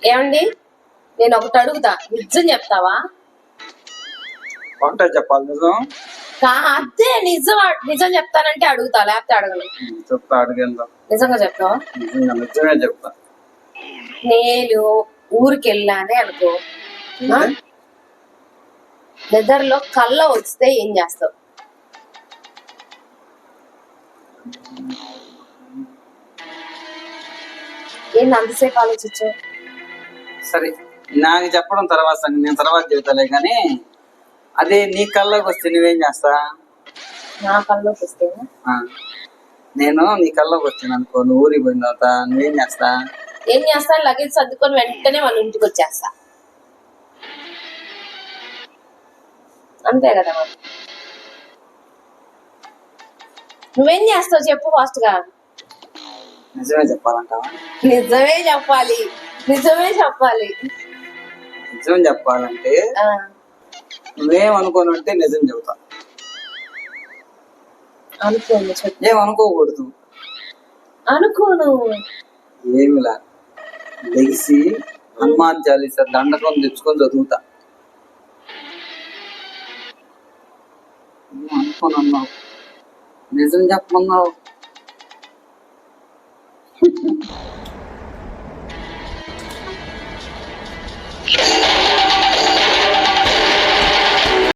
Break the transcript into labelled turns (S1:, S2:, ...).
S1: ఏమండి, నేను ఒకటి అడుగుతా, నిజం చెప్తావా?
S2: ఒకటే చెప్పాలి నిజం.
S1: అదే నిజం. నిజం చెప్తానంటే అడుగుతా, లేకపోతే అడగను.
S2: చెప్తా, అడిగేందా?
S1: నిజంగా చెప్తావా?
S2: నిజమే చెప్తా.
S1: నేను ఊరికి వెళ్ళానే అనుకో, నిద్రలో కళ్ళ వస్తే ఏం చేస్తావు? ఏంటి అంతసేపు ఆలోచించావు?
S2: సరే, నాకు చెప్పడం తర్వాత సంగతి, నేను తర్వాత చెబుతాలే కానీ అదే నీ కళ్ళకి వస్తే నువ్వేం చేస్తా?
S1: నా కళ్ళలోకి వస్తే
S2: నేను నీ కళ్ళకి వస్తాను అనుకో, నువ్వు ఊరికి పోయిన తర్వాత నువ్వేం చేస్తా?
S1: ఏం చేస్తా? లగేజ్ సర్దుకొని వెంటనే వాళ్ళ ఇంటికి వచ్చేస్తా. అంతే కదా మరి. నువ్వేం చేస్తావు చెప్పు ఫాస్ట్ గా.
S2: నిజమే చెప్పాలంటావా?
S1: నిజమే చెప్పాలి, నిజమే చెప్పాలి.
S2: నిజం చెప్పాలంటే నువ్వేం అనుకోనంటే నిజం చెబుతా.
S1: అనుకోను చెప్పు.
S2: ఏం అనుకోకూడదు.
S1: అనుకోను.
S2: ఏమిలా లెగిసి హనుమాన్ చాలీసా దండకం తెచ్చుకొని చదువుతా. అనుకోనన్నావు, నిజం చెప్పమన్నావు.